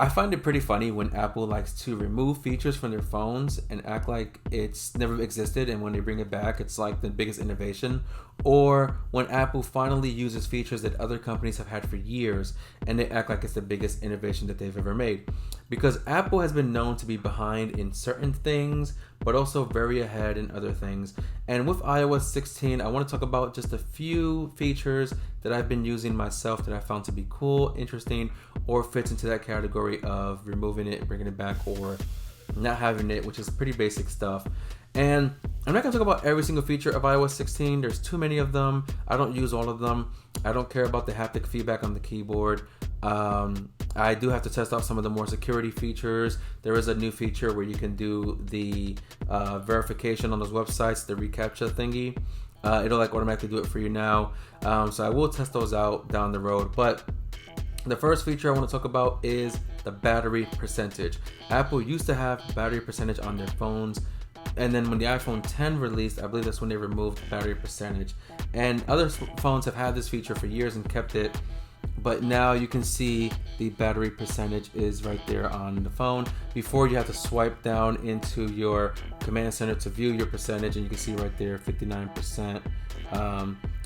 I find it pretty funny when Apple likes to remove features from their phones and act like it's never existed, and when they bring it back, it's like the biggest innovation. Or when Apple finally uses features that other companies have had for years and they act like it's the biggest innovation that they've ever made. Because Apple has been known to be behind in certain things, but also very ahead in other things. And with iOS 16, I want to talk about just a few features that I've been using myself that I found to be cool, interesting, or fits into that category of removing it, bringing it back, or not having it, which is pretty basic stuff. And I'm not going to talk about every single feature of iOS 16. There's too many of them. I don't use all of them. I don't care about the haptic feedback on the keyboard. I do have to test out some of the more security features. There is a new feature where you can do the verification on those websites, the reCAPTCHA thingy. It'll like automatically do it for you now. So I will test those out down the road. But the first feature I want to talk about is the battery percentage. Apple used to have battery percentage on their phones, and then when the iPhone 10 released, I believe that's when they removed battery percentage. And other phones have had this feature for years and kept it, but now you can see the battery percentage is right there on the phone. Before, you have to swipe down into your command center to view your percentage, and you can see right there 59%.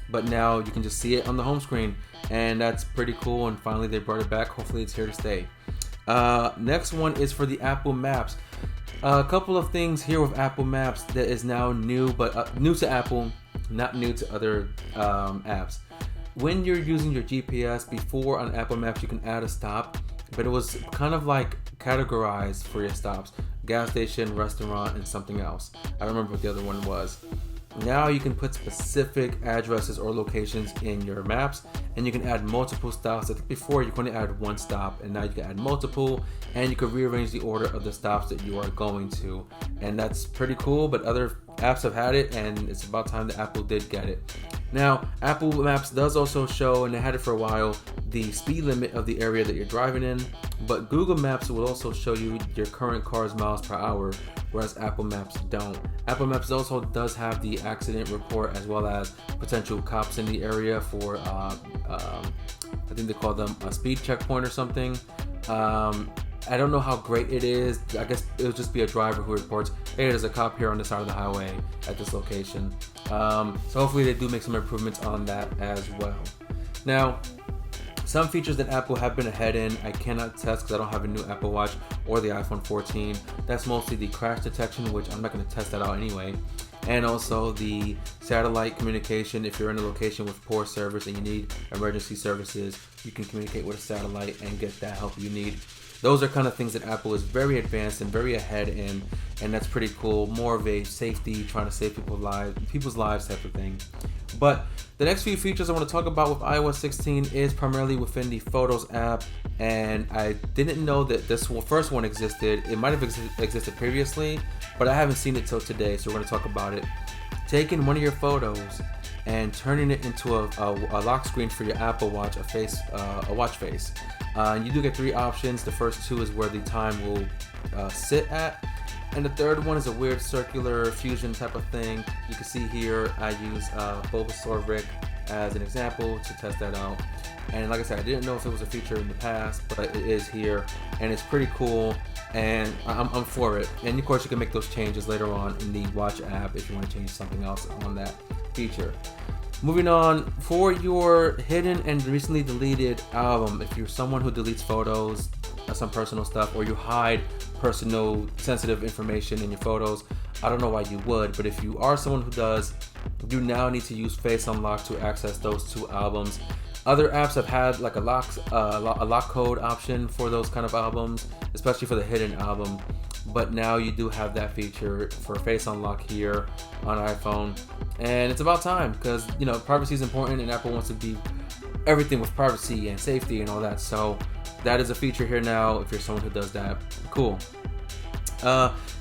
But now you can just see it on the home screen, and that's pretty cool. And finally they brought it back. Hopefully it's here to stay. Next one is for the Apple Maps. A couple of things here with Apple Maps that is now new, but new to Apple, not new to other apps. When you're using your GPS, before on Apple Maps you can add a stop, but it was kind of like categorized for your stops: gas station, restaurant, and something else. I don't remember what the other one was. Now you can put specific addresses or locations in your maps, and you can add multiple stops. I think before you could only add one stop, and now you can add multiple, and you can rearrange the order of the stops that you are going to. And that's pretty cool, but other apps have had it, and it's about time that Apple did get it. Now, Apple Maps does also show, and they had it for a while, the speed limit of the area that you're driving in, but Google Maps will also show you your current car's miles per hour, whereas Apple Maps don't. Apple Maps also does have the accident report, as well as potential cops in the area for, I think they call them a speed checkpoint or something. I don't know how great it is. I guess it'll just be a driver who reports, hey, there's a cop here on the side of the highway at this location. So hopefully they do make some improvements on that as well. Now, some features that Apple have been ahead in, I cannot test because I don't have a new Apple Watch or the iPhone 14. That's mostly the crash detection, which I'm not going to test that out anyway. And also the satellite communication. If you're in a location with poor service and you need emergency services, you can communicate with a satellite and get that help you need. Those are kind of things that Apple is very advanced and very ahead in, and that's pretty cool. More of a safety, trying to save people's lives type of thing. But the next few features I want to talk about with iOS 16 is primarily within the Photos app, and I didn't know that this first one existed. It might have existed previously, but I haven't seen it till today, so we're going to talk about it. Taking one of your photos and turning it into a lock screen for your Apple Watch, a watch face. You do get three options. The first two is where the time will sit at, and the third one is a weird circular fusion type of thing. You can see here I use Bulbasaur Rick as an example to test that out. And like I said, I didn't know if it was a feature in the past, but it is here, and it's pretty cool, and I'm for it. And of course you can make those changes later on in the Watch app if you want to change something else on that feature. Moving on, for your hidden and recently deleted album, if you're someone who deletes photos, some personal stuff, or you hide personal sensitive information in your photos, I don't know why you would, but if you are someone who does, you now need to use Face Unlock to access those two albums. Other apps have had like a lock code option for those kind of albums, especially for the hidden album. But now you do have that feature for Face Unlock here on iPhone, and it's about time because privacy is important, and Apple wants to be everything with privacy and safety and all that. So that is a feature here now. If you're someone who does that, cool.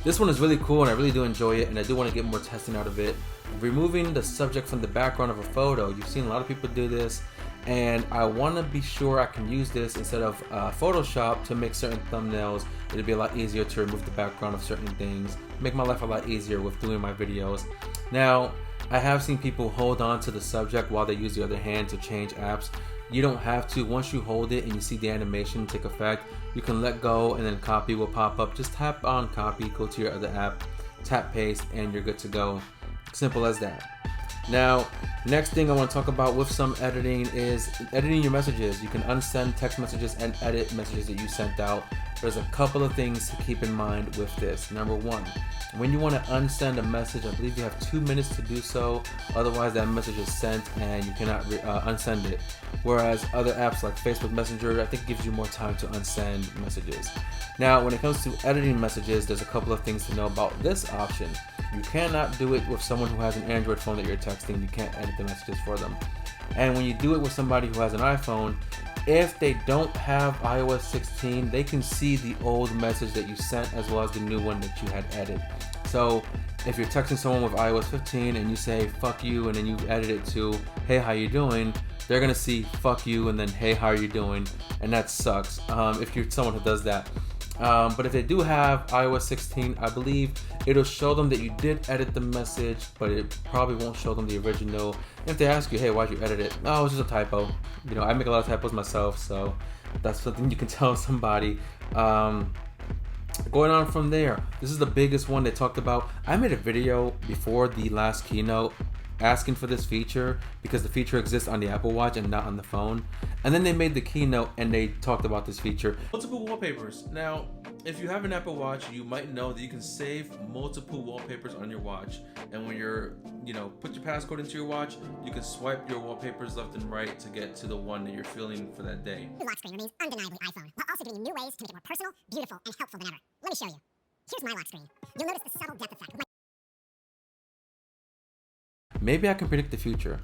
This one is really cool, and I really do enjoy it, and I do want to get more testing out of it. Removing the subject from the background of a photo. You've seen a lot of people do this, and I want to be sure I can use this instead of Photoshop to make certain thumbnails. It'll be a lot easier to remove the background of certain things, make my life a lot easier with doing my videos. Now, I have seen people hold on to the subject while they use the other hand to change apps. You don't have to. Once you hold it and you see the animation take effect, you can let go and then copy will pop up. Just tap on copy, go to your other app, tap paste, and you're good to go. Simple as that. Now, next thing I want to talk about with some editing is editing your messages. You can unsend text messages and edit messages that you sent out. There's a couple of things to keep in mind with this. Number one, when you want to unsend a message, I believe you have 2 minutes to do so. Otherwise, that message is sent and you cannot unsend it. Whereas other apps like Facebook Messenger, I think gives you more time to unsend messages. Now, when it comes to editing messages, there's a couple of things to know about this option. You cannot do it with someone who has an Android phone that you're texting. You can't edit the messages for them. And when you do it with somebody who has an iPhone, if they don't have iOS 16, they can see the old message that you sent as well as the new one that you had edited. So if you're texting someone with iOS 15 and you say fuck you and then you edit it to hey how you doing, they're gonna see fuck you and then hey how are you doing, and that sucks if you're someone who does that. But if they do have iOS 16, I believe it'll show them that you did edit the message, but it probably won't show them the original. If they ask you, hey, why'd you edit it? Oh, it's just a typo. You know, I make a lot of typos myself, so that's something you can tell somebody. Going on from there, this is the biggest one they talked about. I made a video before the last keynote asking for this feature because the feature exists on the Apple Watch and not on the phone. And then they made the keynote and they talked about this feature. Multiple wallpapers. Now, if you have an Apple Watch, you might know that you can save multiple wallpapers on your watch. And when you're, put your passcode into your watch, you can swipe your wallpapers left and right to get to the one that you're feeling for that day. The lock screen remains undeniably iPhone, while also giving you new ways to make it more personal, beautiful, and helpful than ever. Let me show you. Here's my lock screen. You'll notice the subtle depth effect. Maybe I can predict the future.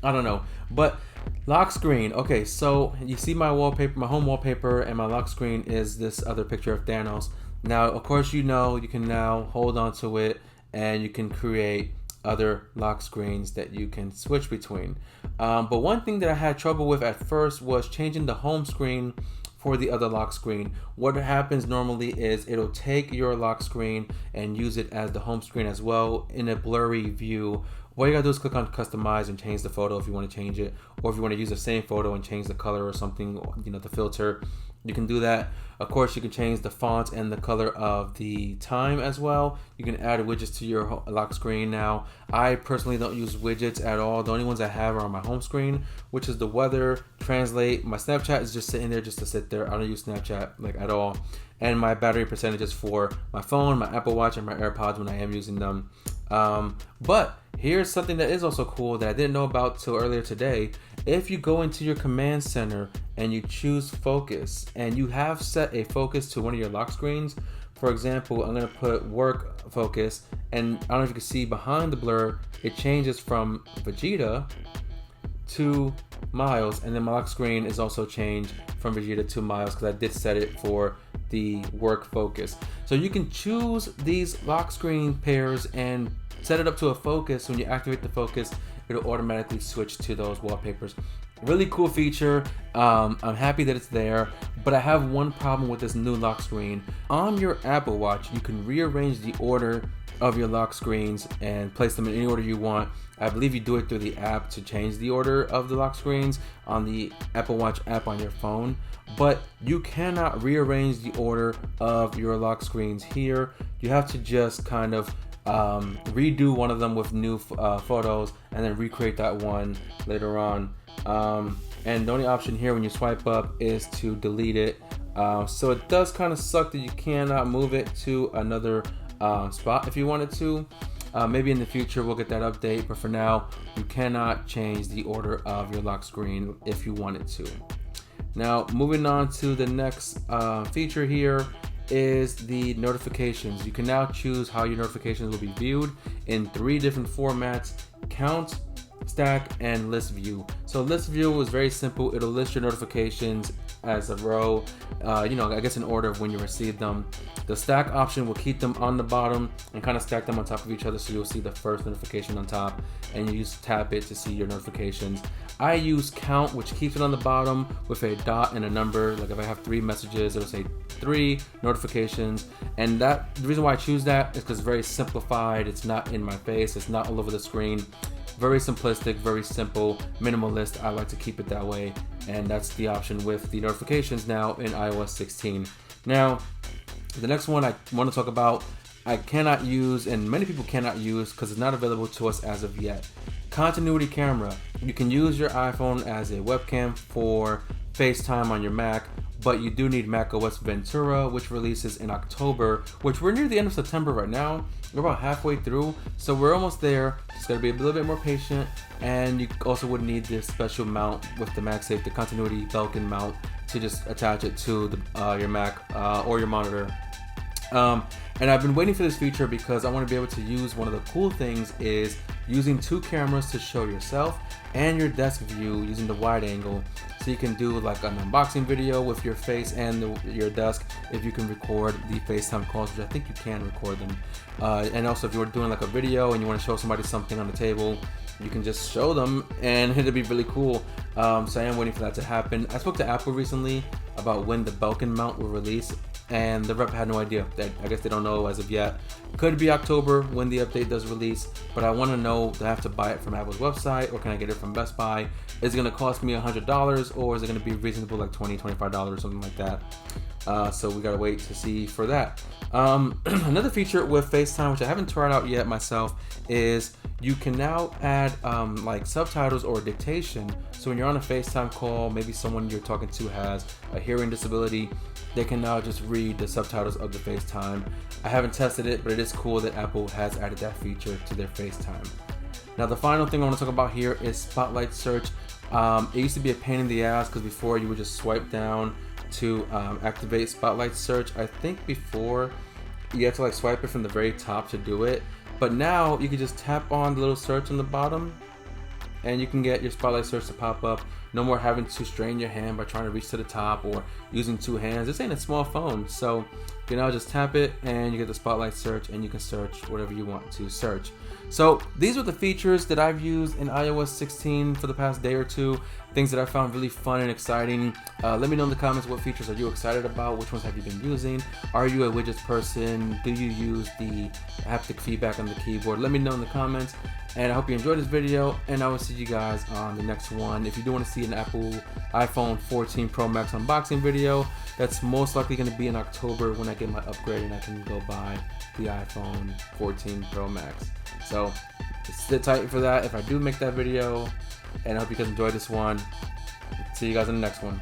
I don't know. But lock screen. Okay, so you see my wallpaper, my home wallpaper, and my lock screen is this other picture of Thanos. Now, of course, you can now hold on to it and you can create other lock screens that you can switch between. But one thing that I had trouble with at first was changing the home screen for the other lock screen. What happens normally is it'll take your lock screen and use it as the home screen as well in a blurry view. What you gotta do is click on customize and change the photo if you want to change it, or if you want to use the same photo and change the color or something, the filter, you can do that. Of course, you can change the font and the color of the time as well. You can add widgets to your lock screen. Now, I personally don't use widgets at all. The only ones I have are on my home screen, which is the weather, translate. My Snapchat is just sitting there just to sit there. I don't use Snapchat at all. And my battery percentages for my phone, my Apple Watch, and my AirPods when I am using them. But here's something that is also cool that I didn't know about till earlier today. If you go into your command center and you choose focus and you have set a focus to one of your lock screens, for example, I'm going to put work focus, and I don't know if you can see behind the blur, it changes from Vegeta to Miles, and then my lock screen is also changed from Vegeta to Miles because I did set it for the work focus. So you can choose these lock screen pairs and set it up to a focus. When you activate the focus, it'll automatically switch to those wallpapers. Really cool feature. I'm happy that it's there, but I have one problem with this new lock screen. On your Apple Watch, you can rearrange the order of your lock screens and place them in any order you want. I believe you do it through the app to change the order of the lock screens on the Apple Watch app on your phone, but you cannot rearrange the order of your lock screens here. You have to just kind of redo one of them with new photos and then recreate that one later on. And the only option here when you swipe up is to delete it. So it does kind of suck that you cannot move it to another spot if you wanted to. Maybe in the future we'll get that update, but for now you cannot change the order of your lock screen if you wanted to. Now moving on to the next feature here is the notifications. You can now choose how your notifications will be viewed in 3 different formats: count, stack, and list view. So list view is very simple. It'll list your notifications as a row, I guess in order of when you receive them. The stack option will keep them on the bottom and kind of stack them on top of each other, so you'll see the first notification on top, and you just tap it to see your notifications. I use count, which keeps it on the bottom with a dot and a number. Like if I have 3 messages, it'll say 3 notifications. And the reason why I choose that is because it's very simplified. It's not in my face. It's not all over the screen. Very simplistic, very simple, minimalist. I like to keep it that way. And that's the option with the notifications now in iOS 16. Now, the next one I want to talk about, I cannot use, and many people cannot use because it's not available to us as of yet. Continuity camera. You can use your iPhone as a webcam for FaceTime on your Mac, but you do need macOS Ventura, which releases in October, which we're near the end of September right now. We're about halfway through, so we're almost there. Just gotta be a little bit more patient, and you also would need this special mount with the MagSafe, the continuity Belkin mount, to just attach it to your Mac or your monitor. And I've been waiting for this feature because I want to be able to use, one of the cool things is using 2 cameras to show yourself and your desk view using the wide angle. So you can do like an unboxing video with your face and your desk if you can record the FaceTime calls, which I think you can record them. And also if you're doing like a video and you want to show somebody something on the table, you can just show them and it'll be really cool. So I am waiting for that to happen. I spoke to Apple recently about when the Belkin mount will release, and the rep had no idea. I guess they don't know as of yet. Could be October when the update does release, but I want to know, do I have to buy it from Apple's website or can I get it from Best Buy? Is it going to cost me $100 or is it going to be reasonable, like $20, $25 or something like that? So we got to wait to see for that. Another feature with FaceTime, which I haven't tried out yet myself, is you can now add like subtitles or dictation. So when you're on a FaceTime call, maybe someone you're talking to has a hearing disability, they can now just read the subtitles of the FaceTime. I haven't tested it, but it is cool that Apple has added that feature to their FaceTime. Now the final thing I want to talk about here is Spotlight Search. It used to be a pain in the ass because before you would just swipe down to activate Spotlight Search. I think before you have to like swipe it from the very top to do it, but now you can just tap on the little search on the bottom and you can get your Spotlight Search to pop up. No more having to strain your hand by trying to reach to the top or using 2 hands. This ain't a small phone, so you can now just tap it and you get the Spotlight Search and you can search whatever you want to search. So these are the features that I've used in iOS 16 for the past day or two, things that I found really fun and exciting. Let me know in the comments, what features are you excited about? Which ones have you been using? Are you a widgets person? Do you use the haptic feedback on the keyboard? Let me know in the comments, and I hope you enjoyed this video, and I will see you guys on the next one. If you do want to see an Apple iPhone 14 Pro Max unboxing video, that's most likely going to be in October when I get my upgrade and I can go buy the iPhone 14 Pro Max. So sit tight for that if I do make that video, and I hope you guys enjoyed this one. See you guys in the next one.